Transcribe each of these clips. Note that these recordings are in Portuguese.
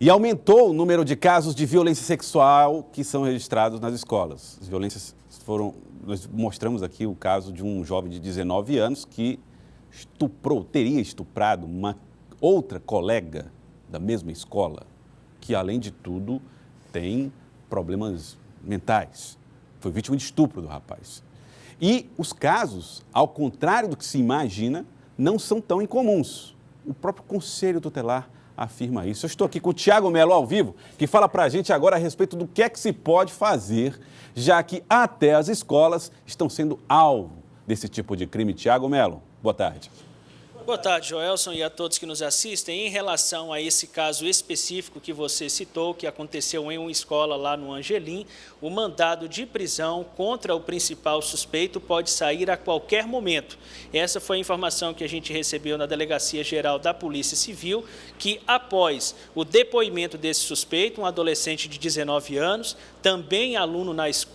E aumentou o número de casos de violência sexual que são registrados nas escolas. As violências nós mostramos aqui o caso de um jovem de 19 anos que teria estuprado uma outra colega da mesma escola, que além de tudo tem problemas mentais. Foi vítima de estupro do rapaz. E os casos, ao contrário do que se imagina, não são tão incomuns. O próprio Conselho Tutelar afirma isso. Eu estou aqui com o Tiago Melo ao vivo, que fala para a gente agora a respeito do que é que se pode fazer, já que até as escolas estão sendo alvo desse tipo de crime. Tiago Melo, boa tarde. Boa tarde, Joelson, e a todos que nos assistem. Em relação a esse caso específico que você citou, que aconteceu em uma escola lá no Angelim, o mandado de prisão contra o principal suspeito pode sair a qualquer momento. Essa foi a informação que a gente recebeu na Delegacia Geral da Polícia Civil, que após o depoimento desse suspeito, um adolescente de 19 anos, também aluno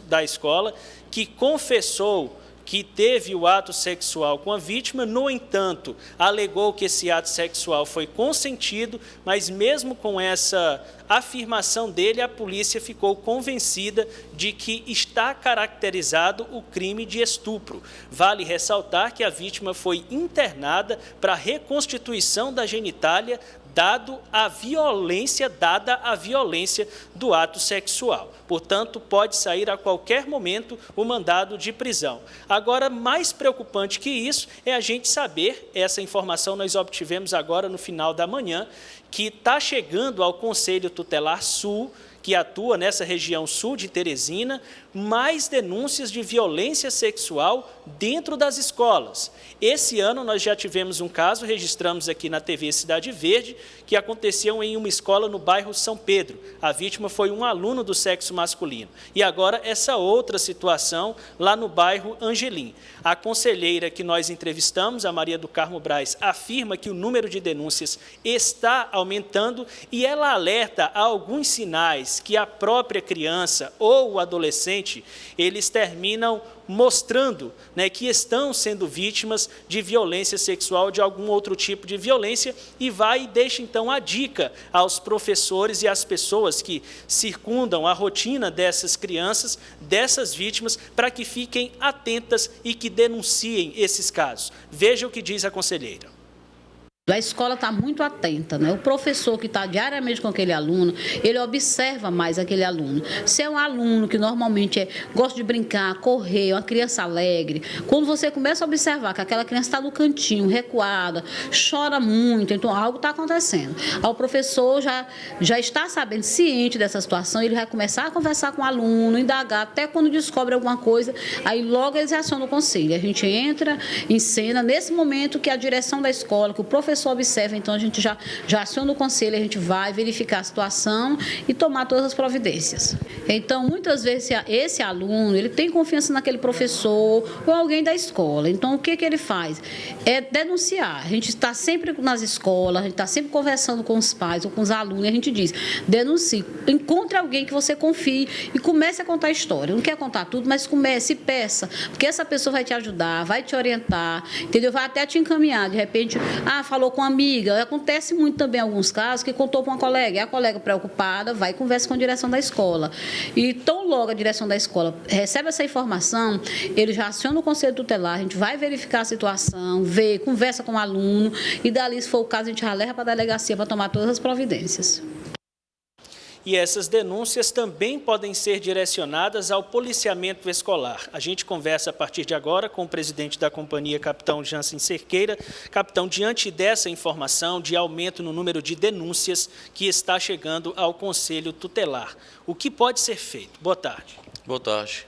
da escola, que confessou que teve o ato sexual com a vítima, no entanto, alegou que esse ato sexual foi consentido, mas mesmo com essa afirmação dele, a polícia ficou convencida de que está caracterizado o crime de estupro. Vale ressaltar que a vítima foi internada para reconstituição da genitália, dada a violência do ato sexual. Portanto, pode sair a qualquer momento o mandado de prisão. Agora, mais preocupante que isso é a gente saber, essa informação nós obtivemos agora no final da manhã, que está chegando ao Conselho Tutelar Sul, que atua nessa região sul de Teresina, mais denúncias de violência sexual dentro das escolas. Esse ano nós já tivemos um caso, registramos aqui na TV Cidade Verde, que aconteceu em uma escola no bairro São Pedro. A vítima foi um aluno do sexo masculino. E agora essa outra situação lá no bairro Angelim. A conselheira que nós entrevistamos, a Maria do Carmo Braz, afirma que o número de denúncias está aumentando e ela alerta a alguns sinais que a própria criança ou o adolescente, eles terminam mostrando, que estão sendo vítimas de violência sexual, de algum outro tipo de violência, e vai e deixa então a dica aos professores e às pessoas que circundam a rotina dessas crianças, dessas vítimas, para que fiquem atentas e que denunciem esses casos. Veja o que diz a conselheira. A escola está muito atenta, O professor que está diariamente com aquele aluno, ele observa mais aquele aluno. Se é um aluno que normalmente gosta de brincar, correr, uma criança alegre, quando você começa a observar que aquela criança está no cantinho, recuada, chora muito, então algo está acontecendo. O professor já está sabendo, ciente dessa situação, ele vai começar a conversar com o aluno, indagar, até quando descobre alguma coisa, aí logo eles acionam o conselho. A gente entra em cena, nesse momento que a direção da escola, que o professor observa, então a gente já aciona o conselho, a gente vai verificar a situação e tomar todas as providências. Então, muitas vezes, esse aluno, ele tem confiança naquele professor ou alguém da escola. Então, o que ele faz? É denunciar. A gente está sempre nas escolas, a gente está sempre conversando com os pais ou com os alunos, e a gente diz, denuncie, encontre alguém que você confie e comece a contar a história. Não quer contar tudo, mas comece e peça, porque essa pessoa vai te ajudar, vai te orientar, entendeu? Vai até te encaminhar. De repente, falou com uma amiga. Acontece muito também em alguns casos que contou para uma colega, e a colega preocupada vai e conversa com a direção da escola. E tão logo a direção da escola recebe essa informação, ele já aciona o Conselho Tutelar, a gente vai verificar a situação, vê, conversa com o aluno e dali, se for o caso, a gente já leva para a delegacia para tomar todas as providências. E essas denúncias também podem ser direcionadas ao policiamento escolar. A gente conversa a partir de agora com o presidente da companhia, capitão Jansen Cerqueira. Capitão, diante dessa informação de aumento no número de denúncias que está chegando ao Conselho Tutelar, o que pode ser feito? Boa tarde. Boa tarde.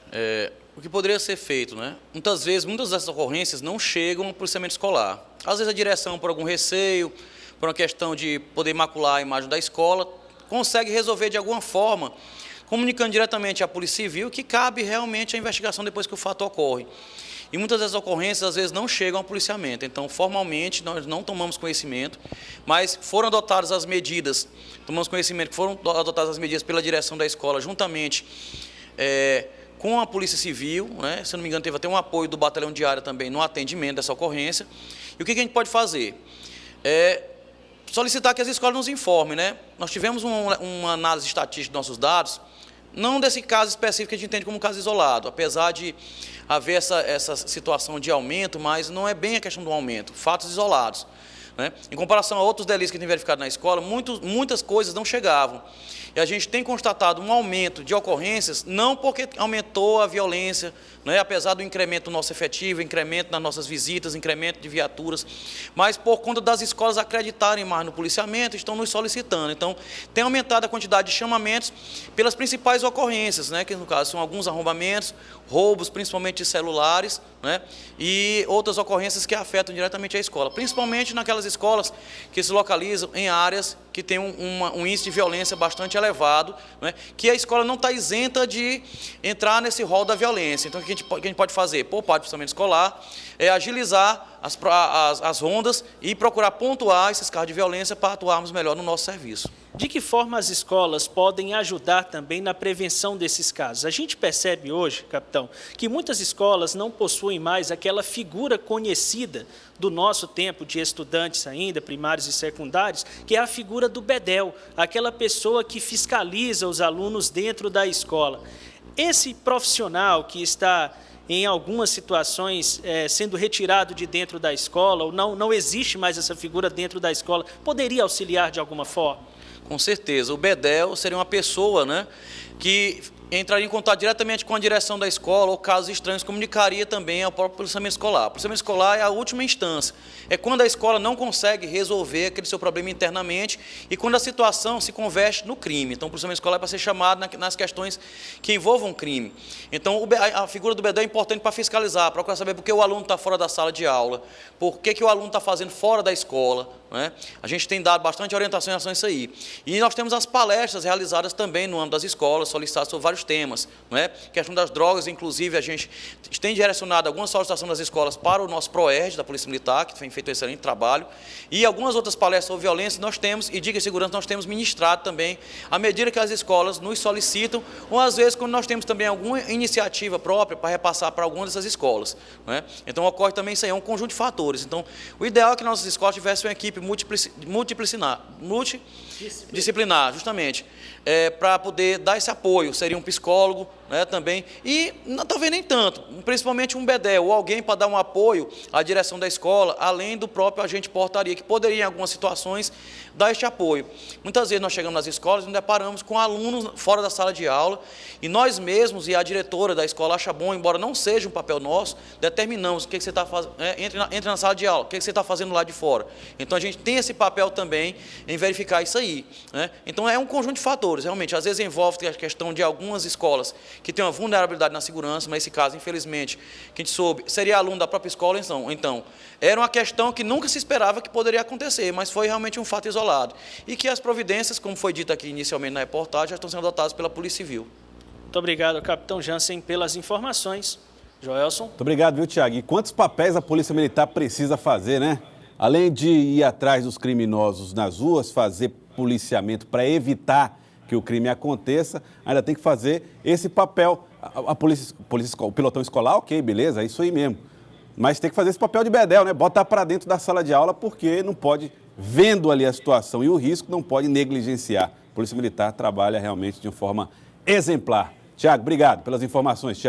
O que poderia ser feito, Muitas dessas ocorrências não chegam ao policiamento escolar. Às vezes a direção, por algum receio, por uma questão de poder macular a imagem da escola, consegue resolver de alguma forma, comunicando diretamente à Polícia Civil que cabe realmente a investigação depois que o fato ocorre. E muitas das ocorrências, às vezes, não chegam ao policiamento. Então, formalmente, nós não tomamos conhecimento, mas foram adotadas as medidas, tomamos conhecimento que foram adotadas as medidas pela direção da escola, juntamente com a Polícia Civil, se não me engano, teve até um apoio do batalhão de área também no atendimento dessa ocorrência. E o que a gente pode fazer? solicitar que as escolas nos informem, né? Nós tivemos uma análise estatística dos nossos dados, não desse caso específico que a gente entende como caso isolado, apesar de haver essa situação de aumento, mas não é bem a questão do aumento, fatos isolados, né? Em comparação a outros delitos que a gente tem verificado na escola, muitas coisas não chegavam. E a gente tem constatado um aumento de ocorrências, não porque aumentou a violência, né, apesar do incremento do nosso efetivo, incremento nas nossas visitas, incremento de viaturas, mas por conta das escolas acreditarem mais no policiamento, estão nos solicitando. Então, tem aumentado a quantidade de chamamentos pelas principais ocorrências, né, que no caso são alguns arrombamentos, roubos, principalmente de celulares, né, e outras ocorrências que afetam diretamente a escola, principalmente naquelas escolas que se localizam em áreas que têm um índice de violência bastante elevado, né, que a escola não está isenta de entrar nesse rol da violência. Então, o que a gente pode fazer? Por parte do processamento escolar, é agilizar as rondas e procurar pontuar esses casos de violência para atuarmos melhor no nosso serviço. De que forma as escolas podem ajudar também na prevenção desses casos? A gente percebe hoje, capitão, que muitas escolas não possuem mais aquela figura conhecida do nosso tempo de estudantes ainda, primários e secundários, que é a figura do bedel, aquela pessoa que fiscaliza os alunos dentro da escola. Esse profissional que está, em algumas situações, sendo retirado de dentro da escola, ou não existe mais essa figura dentro da escola, poderia auxiliar de alguma forma? Com certeza. O bedel seria uma pessoa, né, que entraria em contato diretamente com a direção da escola ou casos estranhos, comunicaria também ao próprio policiamento escolar. O policiamento escolar é a última instância. É quando a escola não consegue resolver aquele seu problema internamente e quando a situação se converte no crime. Então, o policiamento escolar é para ser chamado nas questões que envolvam crime. Então, a figura do bedel é importante para fiscalizar, procurar saber por que o aluno está fora da sala de aula, por que o aluno está fazendo fora da escola, né? A gente tem dado bastante orientação em relação a isso aí. E nós temos as palestras realizadas também no âmbito das escolas, solicitadas sobre vários temas, não é? Questão das drogas, inclusive, a gente tem direcionado algumas solicitações das escolas para o nosso PROERD, da Polícia Militar, que tem feito um excelente trabalho, e algumas outras palestras sobre violência nós temos, e dica de segurança nós temos ministrado também, à medida que as escolas nos solicitam, ou às vezes quando nós temos também alguma iniciativa própria para repassar para algumas dessas escolas, não é? Então ocorre também isso aí, é um conjunto de fatores. Então, o ideal é que nossas escolas tivessem uma equipe multidisciplinar, justamente, para poder dar esse apoio. Seria um psicólogo, né, também, e talvez nem tanto, principalmente um bedel, ou alguém para dar um apoio à direção da escola, além do próprio agente de portaria, que poderia, em algumas situações, dar este apoio. Muitas vezes nós chegamos nas escolas e nos deparamos com alunos fora da sala de aula, e nós mesmos e a diretora da escola acha bom, embora não seja um papel nosso, determinamos o que você está fazendo, entre na sala de aula, o que você está fazendo lá de fora. Então, a gente tem esse papel também em verificar isso aí, né? Então, é um conjunto de fatores, realmente. Às vezes envolve a questão de algumas escolas que têm uma vulnerabilidade na segurança, mas esse caso, infelizmente, que a gente soube, seria aluno da própria escola, então era uma questão que nunca se esperava que poderia acontecer, mas foi realmente um fato isolado. E que as providências, como foi dito aqui inicialmente na reportagem, já estão sendo adotadas pela Polícia Civil. Muito obrigado, capitão Jansen, pelas informações. Joelson. Muito obrigado, viu, Tiago? E quantos papéis a Polícia Militar precisa fazer, né? Além de ir atrás dos criminosos nas ruas, fazer policiamento para evitar que o crime aconteça, ainda tem que fazer esse papel. O pelotão escolar, ok, beleza, é isso aí mesmo. Mas tem que fazer esse papel de bedel, né? Botar para dentro da sala de aula, porque não pode, vendo ali a situação e o risco, não pode negligenciar. A Polícia Militar trabalha realmente de uma forma exemplar. Tiago, obrigado pelas informações, Tiago.